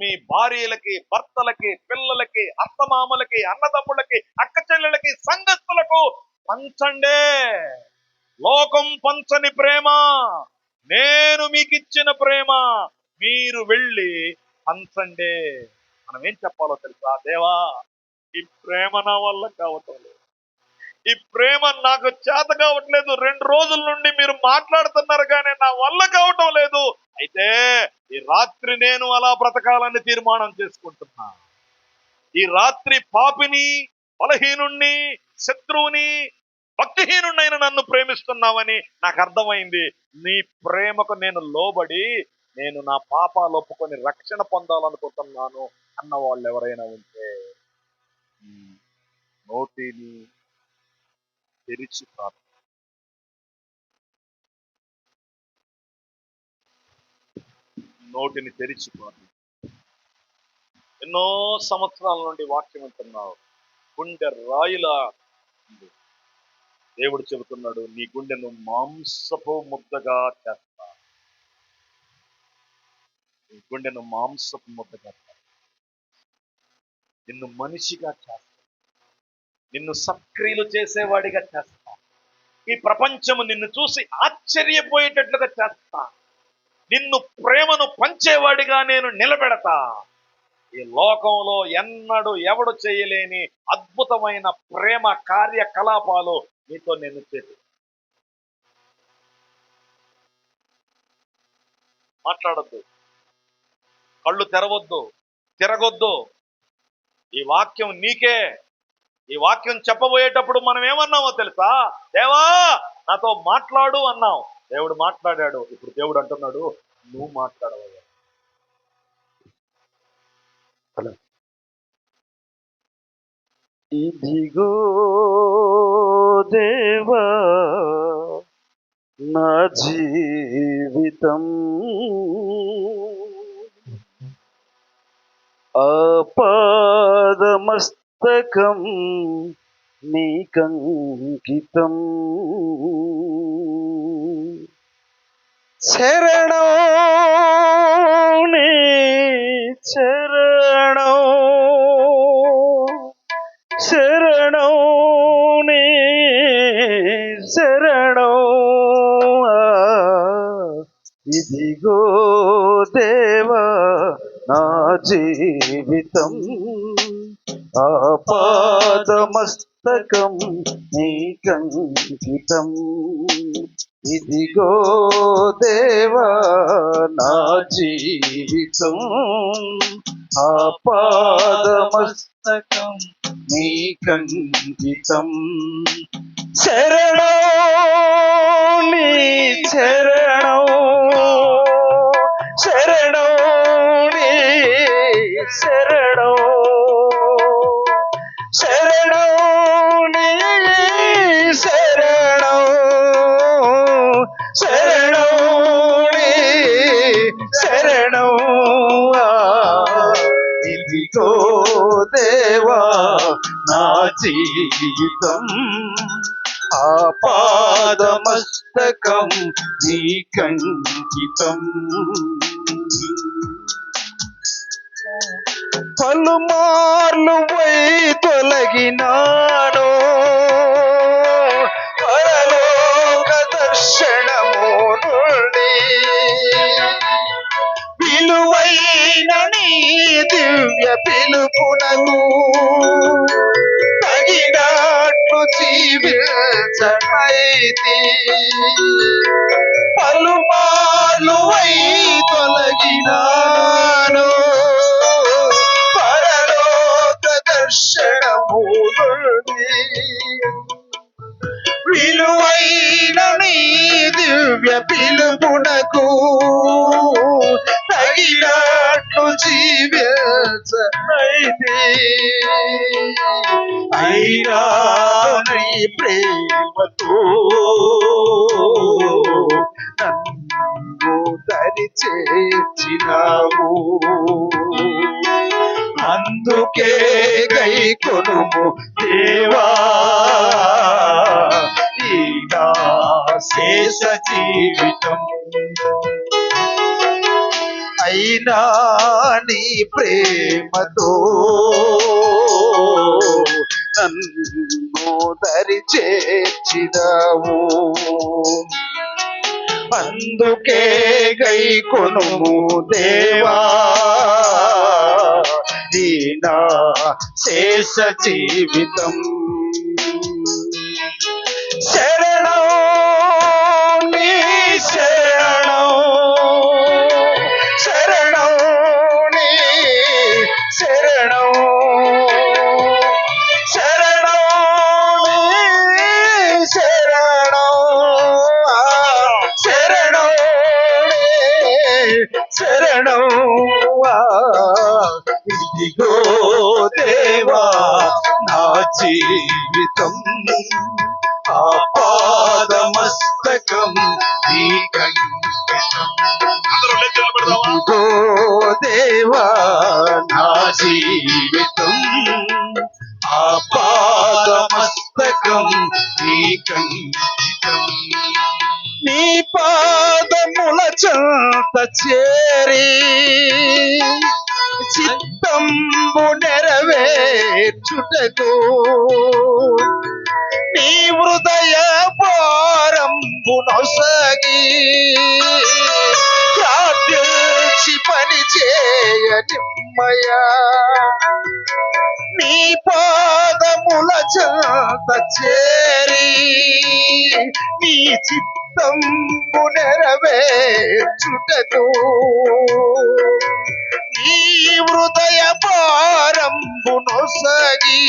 మీ భార్యలకి, భర్తలకి, పిల్లలకి, అత్తమామలకి, అన్నదమ్ములకి, అక్క చెల్లెలకి, సంఘస్థులకు పంచండే. లోకం పంచని ప్రేమ నేను మీకు ఇచ్చిన ప్రేమ మీరు వెళ్ళి పంచండే. మనం ఏం చెప్పాలో తెలుసా? దేవా, ఈ ప్రేమ నా వల్ల కావటం లేదు, ఈ ప్రేమ నాకు చేత కావట్లేదు. 2 రోజుల నుండి మీరు మాట్లాడుతున్నారు కానీ నా వల్ల కావటం లేదు. అయితే ఈ రాత్రి నేను అలా బ్రతకాలని తీర్మానం చేసుకుంటున్నా. ఈ రాత్రి పాపిని, బలహీనుణ్ణి, శత్రువుని, భక్తిహీనుణ్ణైన నన్ను ప్రేమిస్తున్నావని నాకు అర్థమైంది. నీ ప్రేమకు నేను లోబడి నేను నా పాపాలు ఒప్పుకొని రక్షణ పొందాలనుకుంటున్నాను అన్న వాళ్ళు ఎవరైనా ఉంటే నోటిని తెరిచి నోటిని తెరిచి ఎన్నో సంవత్సరాల నుండి వాక్యం వింటున్నావు, గుండె రాయిలా ఉంది. దేవుడు చెబుతున్నాడు, నీ గుండెను మాంసపు ముద్దగా చేస్తా. నీ గుండెను మాంసపు ముద్దగా చేస్తా, నిన్ను మనిషిగా చేస్తా, నిన్ను సక్రియలు చేసేవాడిగా చేస్తా. ఈ ప్రపంచము నిన్ను చూసి ఆశ్చర్యపోయేటట్లుగా చేస్తా. నిన్ను ప్రేమను పంచేవాడిగా నేను నిలబెడతా. ఈ లోకంలో ఎన్నడూ ఎవడు చేయలేని అద్భుతమైన ప్రేమ కార్యకలాపాలు నీతో నేను చేసి మాట్లాడొద్దు, కళ్ళు తెరవద్దు, తిరగొద్దు. ఈ వాక్యం నీకే. ఈ వాక్యం చెప్పబోయేటప్పుడు మనం ఏమన్నామో తెలుసా? దేవా, నాతో మాట్లాడు అన్నాం. దేవుడు మాట్లాడాడు. ఇప్పుడు దేవుడు అంటున్నాడు, నువ్వు మాట్లాడవయ్యా. ఇదిగో దేవా నా జీవితం, ఆపాదమస్తకం నీకంకితం. శరణం నీ శరణం, శరణం నీ శరణం. ఇదిగో దేవా నా జీవితం, ఆపాదమస్తకం నీకంకితం. ఇదిగో దేవా నా జీవితం, ఆపాదమస్తకం నీకంకితం. శరణం నీ శరణం, శరణం నీ శరణం, శరణం నీ శరణం, శరణం నీ శరణం. ఇదిగో దేవా నా జీవితం, ఆపాదమస్తకం నీకంకితం. పలుమార్లు వై తొలగినాను, పరలోక దర్శనము నుండి విలువైన నీ దివ్య పిలుపునకు తగినట్లు జీవించనైతి. పలుమార్లు వై తొలగినాను, పరలోక దర్శనము నుండి విలువైన నీ దివ్య పిలుపునకు తగినట్లు జీవించనైతి. అయినా నీ ప్రేమతో నన్ను దరి చేర్చినావు, అందుకే గైకొనుము దేవా ఈ నా శేష జీవితం. అయినా నీ ప్రేమతో నన్ను దరి చేర్చినావు. అందుకే గై కొనుము దేవా ఈ నా శేష జీవితం. శరణం నీ శరణం, శరణం నీ శరణం, శరణం నీ శరణం, శరణం నీ శరణం. ఇదిగో దేవా నా జీవితం, ఆపాదమస్తకం నీకంకితం. అందరూ లేచి నిలబడదామా? ఇదిగో దేవా నా జీవితం, ఆపాదమస్తకం నీకంకితం. నీ పాదముల చెంత చేరి చిత్తంబు నెరవేర్చుటకు నీ హృదయ భారంబు నొసగి ప్రార్థించి పని చేయ నిమ్మయా. నీ పాదముల చెంత చేరి నీ చిత్తంబు నెరవేర్చుటకు నీ హృదయ భారంబు నొసగి